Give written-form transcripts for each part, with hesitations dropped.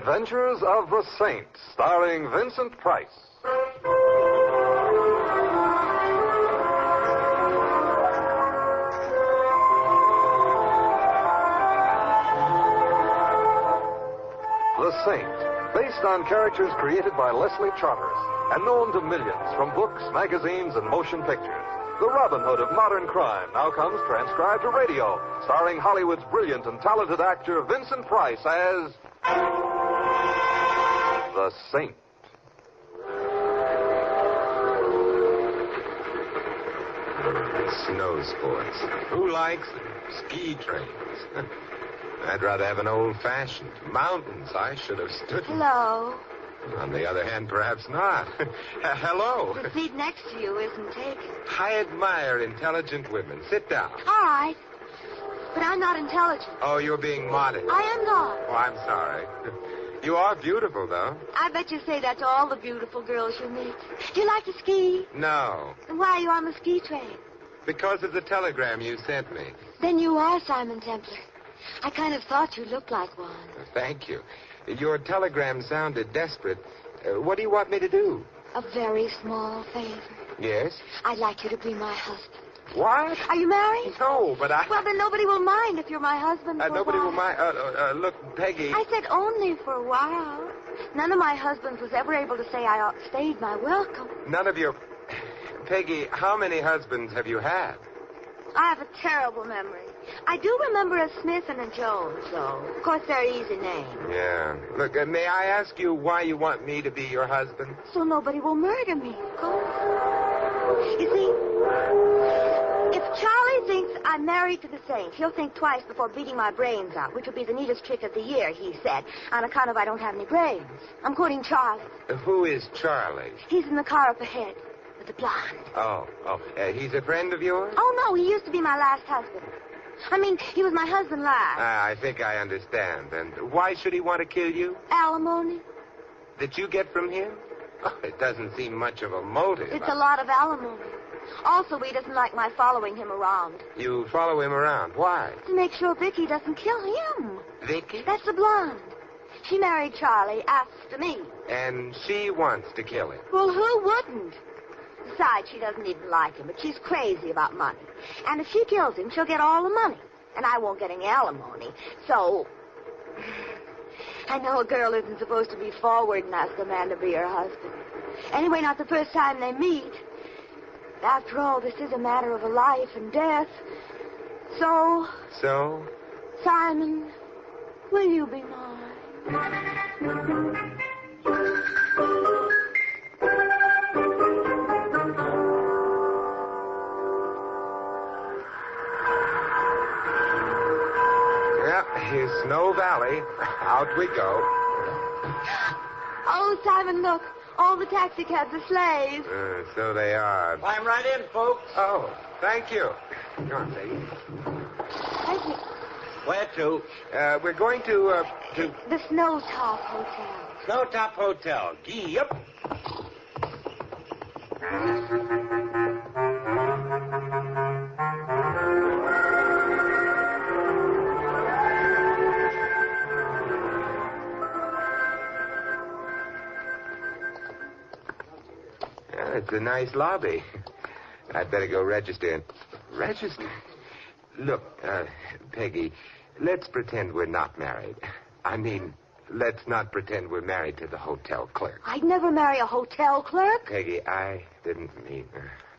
Adventures of the Saint, starring Vincent Price. The Saint, based on characters created by Leslie Charteris and known to millions from books, magazines, and motion pictures. The Robin Hood of modern crime now comes transcribed to radio, starring Hollywood's brilliant and talented actor Vincent Price as the Saint. Snow sports. Who likes them? Ski trains. I'd rather have an old-fashioned. Mountains, I should have stood. Hello. On the other hand, perhaps not. Hello. The seat next to you isn't taken. I admire intelligent women. Sit down. All right. But I'm not intelligent. Oh, you're being modest. I am not. Oh, I'm sorry. You are beautiful, though. I bet you say that to all the beautiful girls you meet. Do you like to ski? No, Then why are you on the ski train? because of the telegram you sent me. Then you are Simon Templar. I kind of thought you looked like one. Thank you. Your telegram sounded desperate. What do you want me to do? A very small favor. Yes? I'd like you to be my husband. What? Are you married? No, but I... Well, then nobody will mind if you're my husband for nobody a while. will mind... look, Peggy... I said only for a while. None of my husbands was ever able to say I outstayed my welcome. None of your... Peggy, how many husbands have you had? I have a terrible memory. I do remember a Smith and a Jones, though. Of course, they're easy names. Yeah. Look, may I ask you why you want me to be your husband? So nobody will murder me, of course. You see, if Charlie thinks I'm married to the Saint, he'll think twice before beating my brains out, which would be the neatest trick of the year, he said, on account of I don't have any brains. I'm quoting Charlie. Who is Charlie? He's in the car up ahead with the blonde. Oh, he's a friend of yours? Oh, no, he used to be my last husband. I mean, he was my husband last. I think I understand. And why should he want to kill you? Alimony. That you get from him? Oh, it doesn't seem much of a motive. It's a lot of alimony. Also, he doesn't like my following him around. You follow him around. Why? To make sure Vicky doesn't kill him. Vicky? That's the blonde. She married Charlie after me. And she wants to kill him. Well, who wouldn't? Besides, she doesn't even like him, but she's crazy about money. And if she kills him, she'll get all the money. And I won't get any alimony. So, I know a girl isn't supposed to be forward and ask a man to be her husband. Anyway, not the first time they meet. After all, this is a matter of a life and death. So? Simon, will you be mine? Here's Snow Valley. Out we go. Oh, Simon, look. All the taxi cabs are sleighs. So they are. Climb right in, folks. Oh, thank you. Go on, Peggy. Thank you. Where to? We're going to... The Snowtop Hotel. Snowtop Hotel. Gee up. It's a nice lobby. I'd better go register. Register? Look, Peggy, let's pretend we're not married. I mean, let's not pretend we're married to the hotel clerk. I'd never marry a hotel clerk. Peggy, I didn't mean...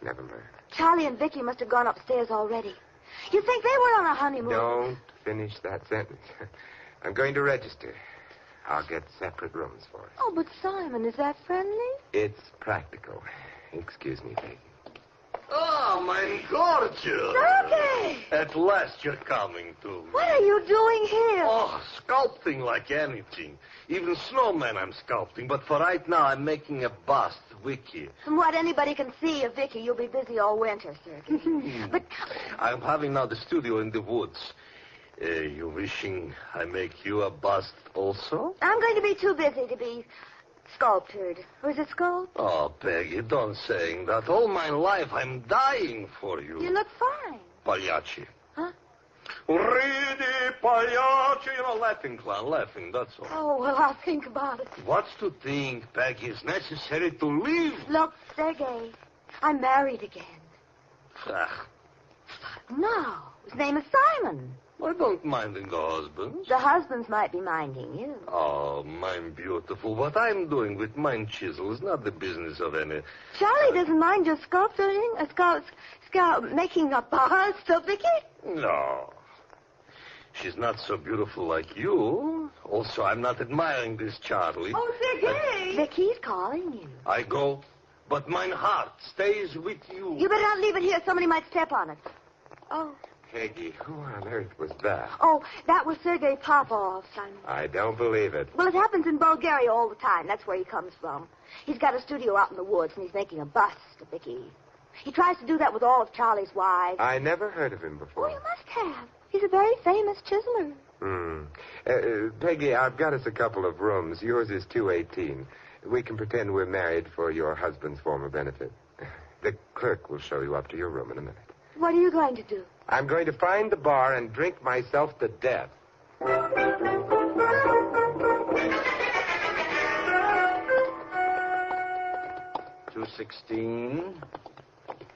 never mind. Charlie and Vicky must have gone upstairs already. You think they were on a honeymoon? Don't finish that sentence. I'm going to register. I'll get separate rooms for us. Oh, but Simon, is that friendly? It's practical. Excuse me, Peggy. Oh, my gorgeous. Okay. At last you're coming to me. What are you doing here? Oh, sculpting like anything. Even snowmen I'm sculpting. But for right now, I'm making a bust, Vicky. From what anybody can see of Vicky, you'll be busy all winter, Sergey. But I'm having now the studio in the woods. You wishing I make you a bust also? I'm going to be too busy to be sculptured. Or is it sculpt? Oh, Peggy, don't saying that. All my life I'm dying for you. You look fine. Pagliacci. Huh? Ridi pagliaccio. You know, laughing, clown, laughing, that's all. Oh, well, I'll think about it. What's to think, Peggy? It's necessary to live. Look, Sergei, I'm married again. Ah, No, his name is Simon. I don't mind the husbands. The husbands might be minding you. Oh, mine beautiful. What I'm doing with mine chisel is not the business of any... Charlie doesn't mind your sculpturing, making a bust of Vicky. No. She's not so beautiful like you. Also, I'm not admiring this Charlie. Oh, Sergei! Vicky's calling you. I go, but mine heart stays with you. You better not leave it here. Somebody might step on it. Oh. Peggy, who on earth was that? Oh, that was Sergei Popov, Simon. I don't believe it. Well, it happens in Bulgaria all the time. That's where he comes from. He's got a studio out in the woods, and he's making a bust of Vicky. He tries to do that with all of Charlie's wives. I never heard of him Oh, before. you must have. He's a very famous chiseler. Peggy, I've got us a couple of rooms. Yours is 218. We can pretend we're married for your husband's former benefit. The clerk will show you up to your room in a minute. What are you going to do? I'm going to find the bar and drink myself to death. 216,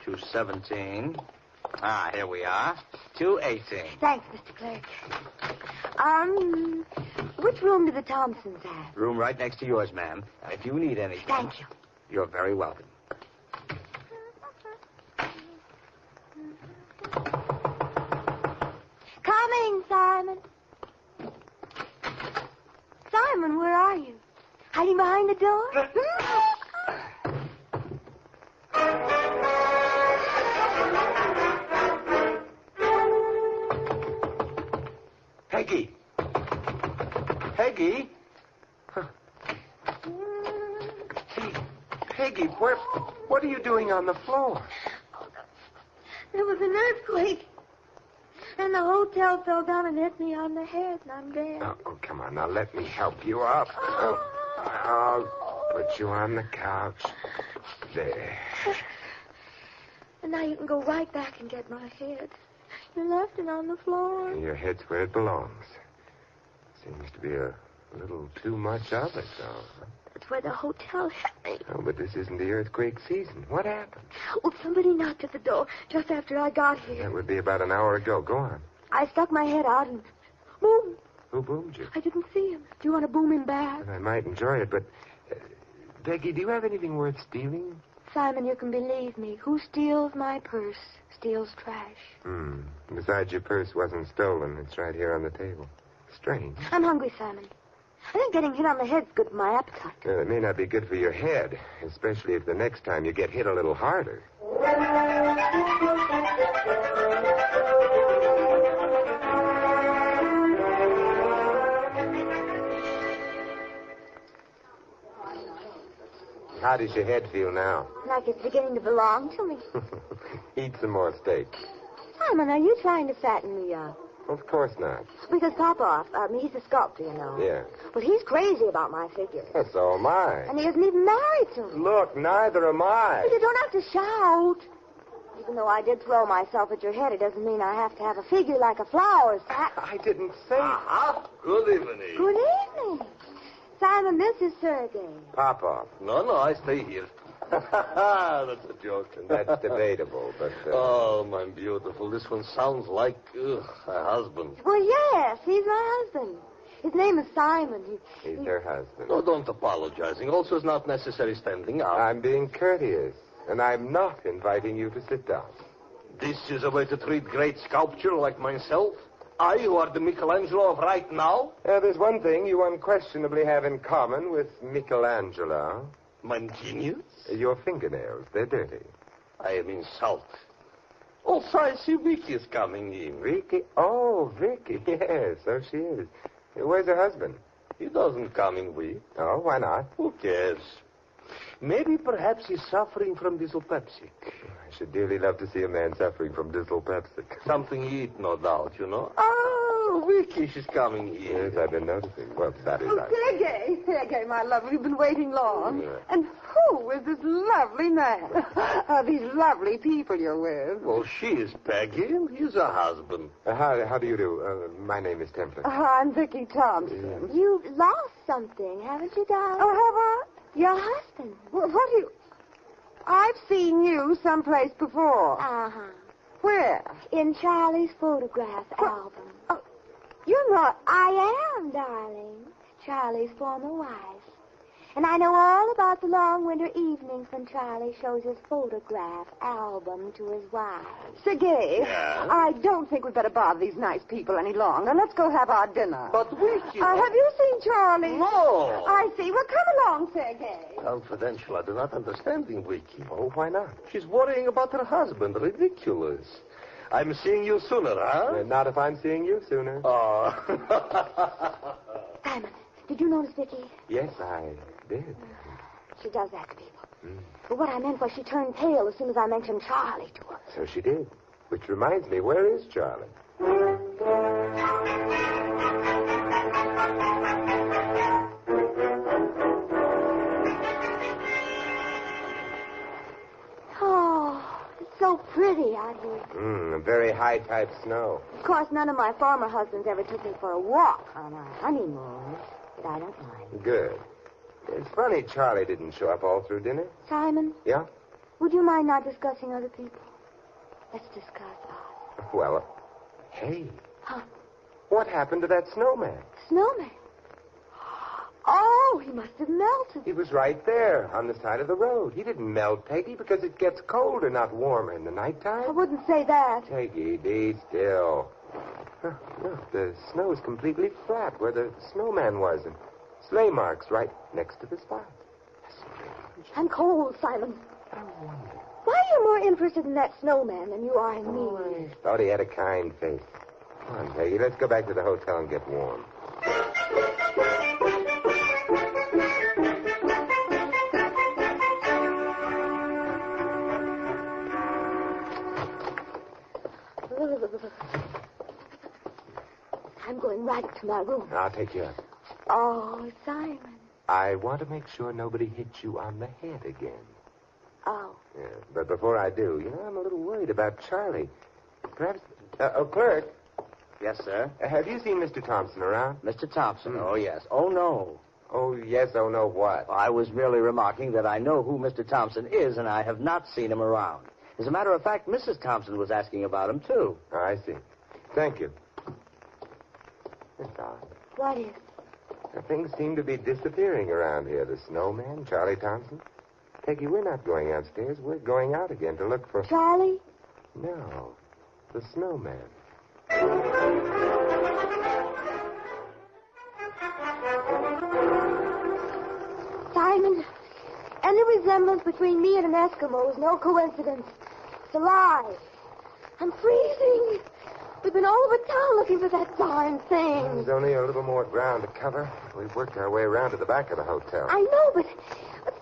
217. Ah, here we are. 218. Thanks, Mr. Clerk. Which room do the Thompsons have? Room right next to yours, ma'am. If you need anything... Thank you. You're very welcome. Coming, Simon. Simon, where are you? Hiding behind the door? Peggy! Peggy? Huh. Hey, Peggy, what are you doing on the floor? There was an earthquake. And the hotel fell down and hit me on the head, and I'm dead. Oh, come on. Now, let me help you up. I'll put you on the couch. There. And now you can go right back and get my head. You left it on the floor. Your head's where it belongs. Seems to be a little too much of it, though. That's where the hotel hit me. Oh, but this isn't the earthquake season. What happened? Well, somebody knocked at the door just after I got here. That would be about an hour ago. Go on. I stuck my head out and boom. Who boomed you? I didn't see him. Do you want to boom him back? I might enjoy it, but... Peggy, do you have anything worth stealing? Simon, you can believe me. Who steals my purse steals trash. Besides, your purse wasn't stolen. It's right here on the table. Strange. I'm hungry, Simon. I think getting hit on the head's good for my appetite. Well, it may not be good for your head, especially if the next time you get hit a little harder. How does your head feel now? Like it's beginning to belong to me. Eat some more steak. Simon, are you trying to fatten me up? Of course not. Because Popoff, he's a sculptor, you know. Yeah. Well, he's crazy about my figure. Well, so am I. And he isn't even married to me. Look, neither am I. But you don't have to shout. Even though I did throw myself at your head, it doesn't mean I have to have a figure like a flower. I didn't say... Good evening. Good evening. Simon, this is Sergei. Pop-off. No, I stay here. That's a joke. That's debatable, but... Oh, my beautiful. This one sounds like a husband. Well, yes, he's my husband. His name is Simon. He's her husband. No, don't apologizing. Also, it's not necessary standing up. I'm being courteous, and I'm not inviting you to sit down. This is a way to treat great sculpture like myself? I, who are the Michelangelo of right now? There's one thing you unquestionably have in common with Michelangelo. My genius? Your fingernails. They're dirty. I am insulted. Also, I see Vicky is coming in. Vicky? Oh, Vicky. Yes, so she is. Where's her husband? He doesn't come in week. Oh, why not? Who cares? Maybe perhaps he's suffering from dyspeptic. I should dearly love to see a man suffering from dyspeptic. Something you eat, no doubt, you know. Oh, Oh, Vicky, she's coming here. Yes, I've been noticing. Well, that is Oh, right. Peggy, my love, we've been waiting long. Yeah. And who is this lovely man? These lovely people you're with. Well, she is Peggy, and he's her husband. How do you do? My name is Templar. I'm Vicky Thompson. You've lost something, haven't you, darling? Oh, have I? Your husband. What do you... I've seen you someplace before. Uh-huh. Where? In Charlie's photograph album. Oh, you're not... I am, darling. Charlie's former wife. And I know all about the long winter evenings when Charlie shows his photograph album to his wife. Sergei, Yeah? I don't think we'd better bother these nice people any longer. Let's go have our dinner. But Vicky... Have you seen Charlie? No. I see. Well, come along, Sergei. Confidential, I do not understand Vicky. Oh, why not? She's worrying about her husband. Ridiculous. I'm seeing you sooner, huh? Not if I'm seeing you sooner. Oh. Simon, did you notice Vicky? Yes, I did. She does that to people. But what I meant was she turned pale as soon as I mentioned Charlie to her. So she did. Which reminds me, where is Charlie? Oh, it's so pretty out here. Very high-type snow. Of course, none of my former husbands ever took me for a walk on our honeymoon, but I don't mind. Good. It's funny Charlie didn't show up all through dinner. Simon, Yeah? would you mind not discussing other people? Let's discuss us. Well, hey. Huh? What happened to that snowman? Snowman. Oh, he must have melted. He was right there on the side of the road. He didn't melt, Peggy, because it gets colder, not warmer in the I nighttime. wouldn't say that. Peggy, be still. Huh, look, the snow is completely flat where the snowman was, and sleigh marks right next to the spot. I'm cold, Simon. I wonder. Why are you more interested in that snowman than you are in me? I thought he had a kind face. Come on, Peggy, let's go back to the hotel and get warm. I'm going right to my room. I'll take you up. Oh, Simon. I want to make sure nobody hits you on the head again. Oh. Yeah, but before I do, I'm a little worried about Charlie. Perhaps... clerk, Yes, sir. have you seen Mr. Thompson around? Mr. Thompson. Oh, yes. Oh, no. Oh, yes, oh, no, what? I was merely remarking that I know who Mr. Thompson is, and I have not seen him around. As a matter of fact, Mrs. Thompson was asking about him, too. Oh, I see. Thank you. That's odd. What is? Things seem to be disappearing around here. The snowman, Charlie Thompson. Peggy, we're not going upstairs. We're going out again to look for... Charlie? No, the snowman. Simon, any resemblance between me and an Eskimo is no coincidence. It's a lie. I'm freezing. We've been all over town looking for that darn thing. There's only a little more ground to cover. We've worked our way around to the back of the hotel. I know, but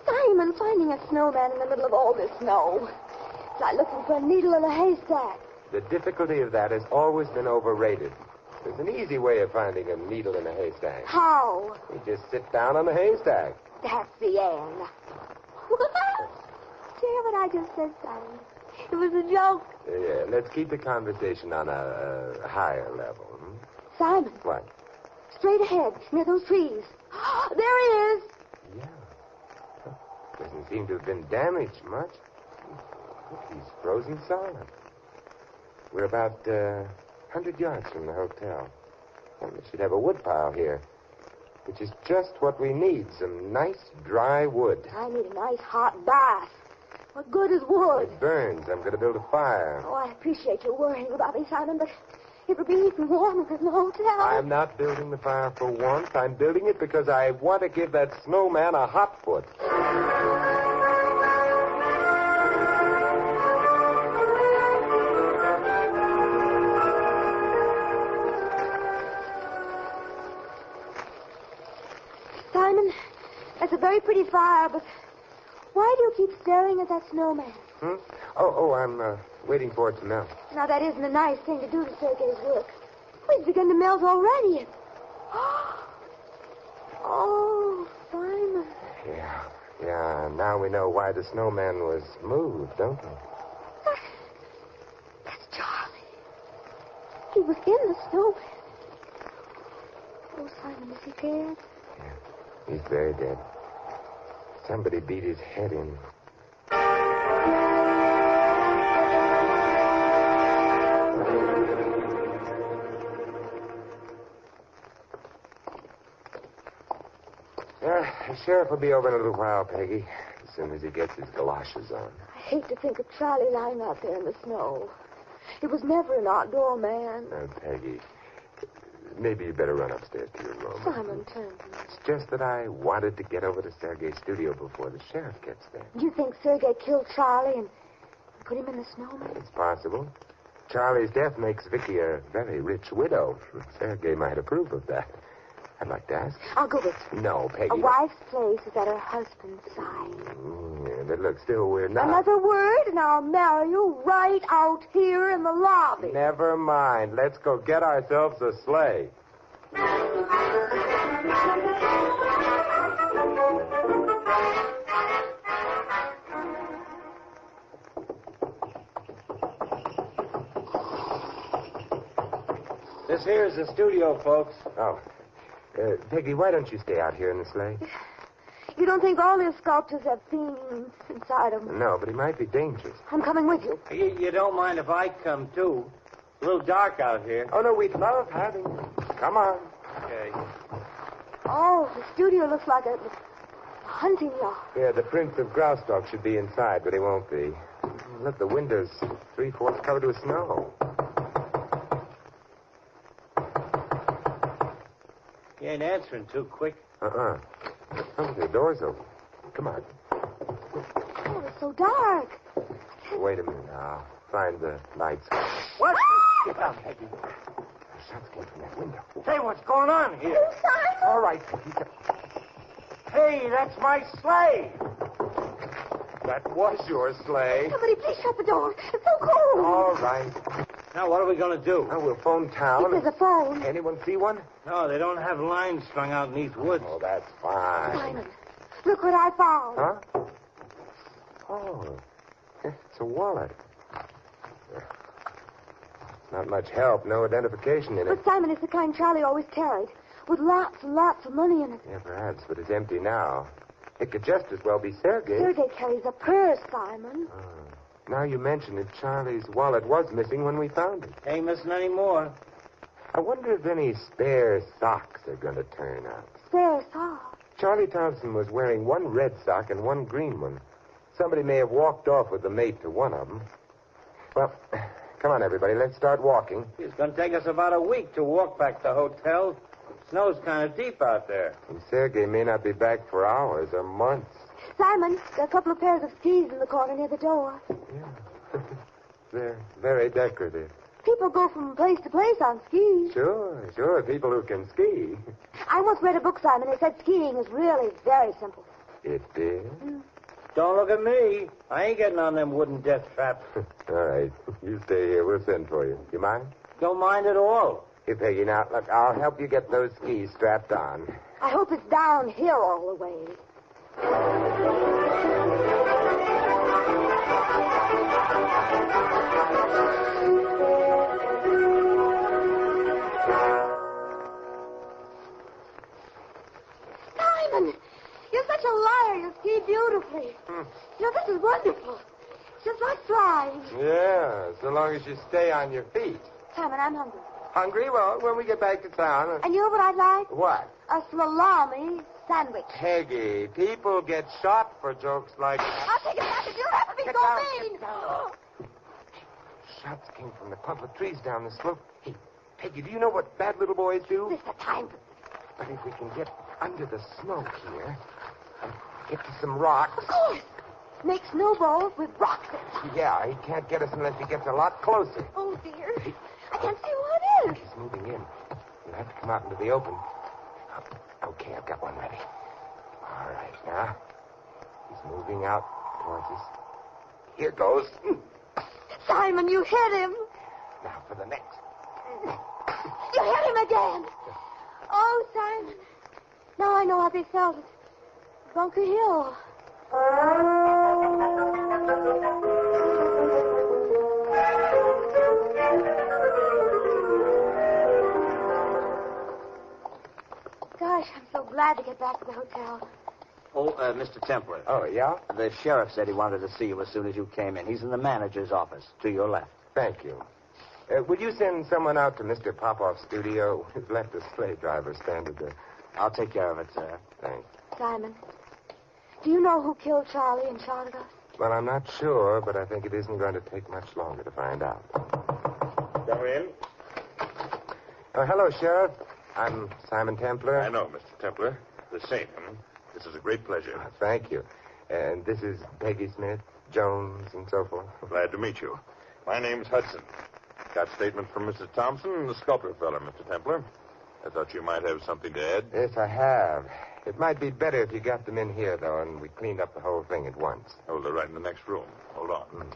Simon, finding a snowman in the middle of all this snow. It's like looking for a needle in a haystack. The difficulty of that has always been overrated. There's an easy way of finding a needle in a haystack. How? You just sit down on the haystack. That's the end. Did you hear what I just said, Simon? It was a joke. Yeah, let's keep the conversation on a higher level. Simon, What? straight ahead, near those trees. There he is. Yeah. Huh. Doesn't seem to have been damaged much. Look, he's frozen solid. We're about 100 yards from the hotel. And we should have a wood pile here, which is just what we need, some nice dry wood. I need a nice hot bath. What good is wood? It burns. I'm going to build a fire. Oh, I appreciate you worrying about me, Simon, but it would be even warmer in the hotel. I'm not building the fire for warmth. I'm building it because I want to give that snowman a hot foot. Simon, that's a very pretty fire, but why do you keep staring at that snowman? Oh, I'm waiting for it to melt. Now, that isn't a nice thing to do to Sergei's work. It's begun to melt already. Oh, Simon. Yeah, now we know why the snowman was moved, don't we? That's Charlie. He was in the snowman. Oh, Simon, is he dead? Yeah, he's very dead. Somebody beat his head in. The sheriff will be over in a little while, Peggy, as soon as he gets his galoshes on. I hate to think of Charlie lying out there in the snow. He was never an outdoor man. Peggy, maybe you better run upstairs to your room. Simon, turn to me. It's just that I wanted to get over to Sergei's studio before the sheriff gets there. Do you think Sergei killed Charlie and put him in the snowman? It's possible. Charlie's death makes Vicky a very rich widow. Sergei might approve of that. I'd like to ask. I'll go with you. No, Peggy. A wife's place is at her husband's side. Yeah, but look, still, we're not. Another word, and I'll marry you right out here in the lobby. Never mind. Let's go get ourselves a sleigh. This here is the studio, folks. Oh. Peggy, why don't you stay out here in the sleigh? You don't think all these sculptures have themes inside them? No, but he might be dangerous. I'm coming with you. You don't mind if I come, too? It's a little dark out here. Oh, no, we'd love having you. Come on. Okay. Oh, the studio looks like a hunting yard. Yeah, the Prince of Graustark should be inside, but he won't be. Look, the window's 3/4 covered with snow. You ain't answering too quick. Oh, the door's open. Come on. Oh, it's so dark. Wait a minute. I'll find the lights. What? Get down, Peggy. Shots came from that window. Say, what's going on here? Simon! All right, Peggy. Hey, that's my sleigh. That was your sleigh. Somebody please shut the door. It's so cold. All right. Now, what are we going to do? Now, we'll phone town. If there's a phone. Anyone see one? No, they don't have lines strung out in these woods. Oh, that's fine. Simon, look what I found. Huh? Oh, it's a wallet. Not much help, no identification in it. But Simon is the kind Charlie always carried, with lots and lots of money in it. Yeah, perhaps, but it's empty now. It could just as well be Sergei. Sergei carries a purse, Simon. Now you mention it, Charlie's wallet was missing when we found it. Ain't missing any more. I wonder if any spare socks are going to turn up. Spare socks. Charlie Thompson was wearing one red sock and one green one. Somebody may have walked off with the mate to one of them. Well, come on, everybody. Let's start walking. It's going to take us about a week to walk back to the hotel. Snow's kind of deep out there. And Sergei may not be back for hours or months. Simon, there are a couple of pairs of skis in the corner near the door. Yeah. They're very decorative. People go from place to place on skis. Sure. People who can ski. I once read a book, Simon. It said skiing is really very simple. It did? Don't look at me. I ain't getting on them wooden death traps. All right. You stay here. We'll send for you. You mind? Don't mind at all. Here, Peggy, now, look, I'll help you get those skis strapped on. I hope it's downhill all the way. Simon, you're such a liar. You ski beautifully. You know, this is wonderful. It's just like flying. Yeah, so long as you stay on your feet. Simon, I'm hungry. Hungry? Well, when we get back to town. And you know what I'd like? What? A salami sandwich. Peggy, people get shot for jokes like that. I'll take it back if you have to be Get so down, mean. get down. Shots came from the clump of trees down the slope. Hey, Peggy, do you know what bad little boys do? This is the time. But if we can get under the snow here and get to some rocks. Of course. Make snowballs with rocks in them. Yeah, he can't get us unless he gets a lot closer. Oh, dear. I can't see who it is. He's moving in. You'll have to come out into the open. Okay, I've got one ready. All right, now. He's moving out towards us. Here goes. Simon, you hit him. Now for the next. You hit him again. Oh, Simon. Now I know how they felt at Bunker Hill. Gosh, I'm so glad to get back to the hotel. Oh, Mr. Templer. Oh, yeah? The sheriff said he wanted to see you as soon as you came in. He's in the manager's office, to your left. Thank you. Would you send someone out to Mr. Popoff's studio? He's left a sleigh driver stranded there. I'll take care of it, sir. Thanks. Simon, do you know who killed Charlie and shot at us? Well, I'm not sure, but I think it isn't going to take much longer to find out. Come in. Oh, hello, Sheriff. I'm Simon Templer. I know, Mr. Templer. The same. This is a great pleasure. Thank you. And this is Peggy Smith, Jones, and so forth. Glad to meet you. My name's Hudson. Got statement from Mrs. Thompson and the sculptor fella, Mr. Templer. I thought you might have something to add. Yes, I have. It might be better if you got them in here, though, and we cleaned up the whole thing at once. Oh, they're right in the next room. Hold on.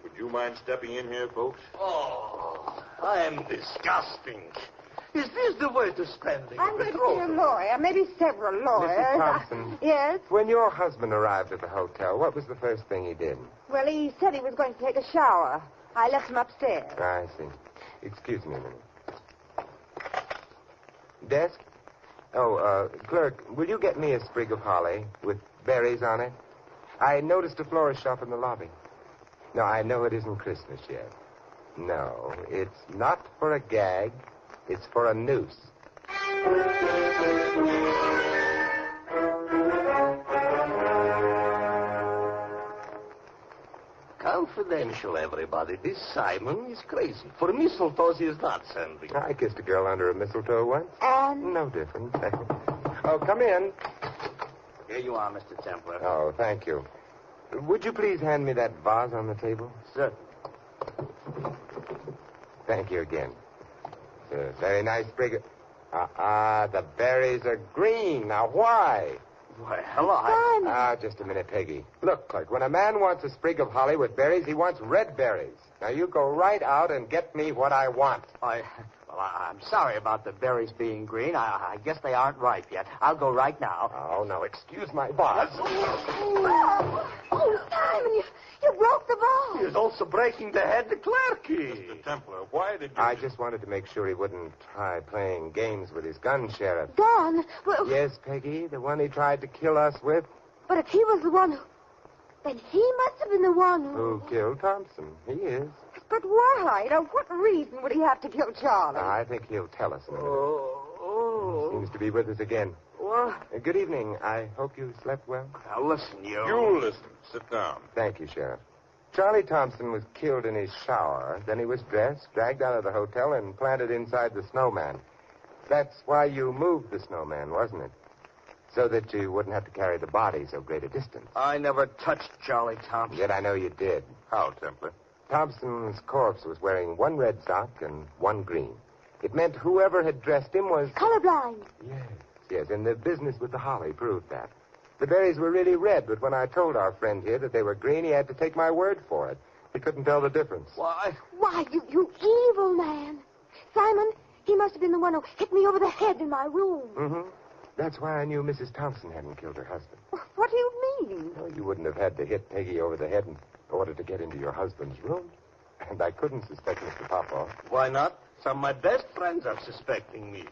Would you mind stepping in here, folks? Oh, I am disgusting. Is this the way to spending I'm going to be a lawyer, maybe several lawyers. Mrs. Thompson. Yes? When your husband arrived at the hotel, what was the first thing he did? Well, he said he was going to take a shower. I left him upstairs. I see. Excuse me a minute. Desk? Oh, clerk, will you get me a sprig of holly with berries on it? I noticed a florist shop in the lobby. No, I know it isn't Christmas yet. No, it's not for a gag. It's for a noose. Confidential, everybody. This Simon is crazy. For mistletoes, he is not sending. I kissed a girl under a mistletoe once. And No difference. Oh, come in. Here you are, Mr. Templer. Oh, thank you. Would you please hand me that vase on the table? Sir. Thank you again. It's a very nice sprig of... the berries are green. Now, why? Why, hello. Simon. Just a minute, Peggy. Look, clerk, when a man wants a sprig of holly with berries, he wants red berries. Now, you go right out and get me what I want. I'm sorry about the berries being green. I guess they aren't ripe yet. I'll go right now. Oh, no, excuse my vase. Oh, Simon, you broke the He ball. is also breaking the head, the clerky. Mr. Templer, why did you... I just wanted to make sure he wouldn't try playing games with his gun, Sheriff. Gun? Well, Yes, Peggy, the one he tried to kill us with. but if he was the one who... Then he must have been the one Who killed Thompson? He is. But why? Now, what reason would he have to kill Charlie? I think he'll tell us in a minute. Oh. Seems to be with us again. What? Good evening. I hope you slept well. Now, listen, you. You listen. Sit down. Thank you, Sheriff. Charlie Thompson was killed in his shower. Then he was dressed, dragged out of the hotel, and planted inside the snowman. That's why you moved the snowman, wasn't it? So that you wouldn't have to carry the body so great a distance. I never touched Charlie Thompson. Yet I know you did. How, Templer? Thompson's corpse was wearing one red sock and one green. It meant whoever had dressed him was... colorblind. Yes, and the business with the holly proved that. The berries were really red, but when I told our friend here that they were green, he had to take my word for it. He couldn't tell the difference. Why? Why, you evil man. Simon, he must have been the one who hit me over the head in my room. Mm-hmm. That's why I knew Mrs. Thompson hadn't killed her husband. What do you mean? Well, you wouldn't have had to hit Peggy over the head in order to get into your husband's room. And I couldn't suspect Mr. Popoff. Why not? Some of my best friends are suspecting me.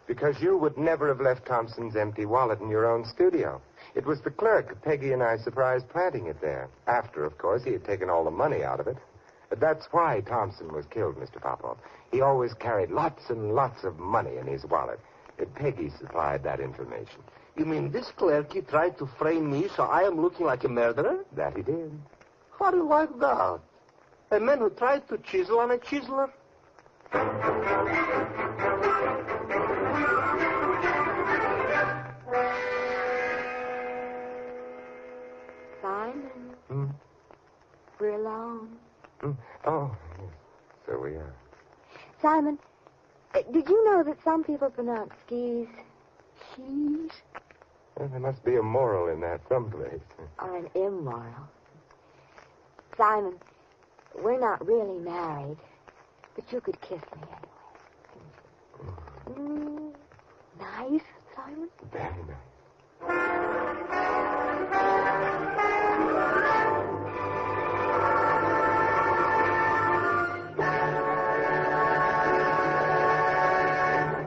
Because you would never have left Thompson's empty wallet in your own studio. It was the clerk Peggy and I surprised planting it there. After, of course, he had taken all the money out of it. That's why Thompson was killed, Mr. Popoff. He always carried lots and lots of money in his wallet. Peggy supplied that information. You mean this clerky tried to frame me so I am looking like a murderer? That he did. How do you like that? A man who tried to chisel on a chiseler? Simon, we're alone. Oh, yes. So we are. Simon, did you know that some people pronounce skis she's Well, there must be a moral in that someplace. or an immoral? Simon, we're not really married. But you could kiss me anyway. Nice, Simon? Very nice.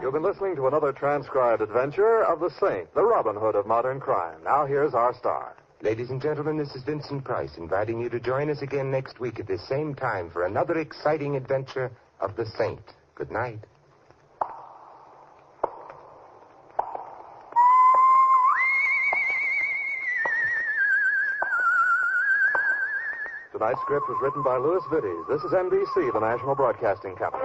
You've been listening to another transcribed adventure of the Saint, the Robin Hood of modern crime. Now here's our star. Ladies and gentlemen, this is Vincent Price inviting you to join us again next week at this same time for another exciting adventure of the Saint. Good night. Tonight's script was written by Louis Vittes. This is NBC, the national broadcasting company.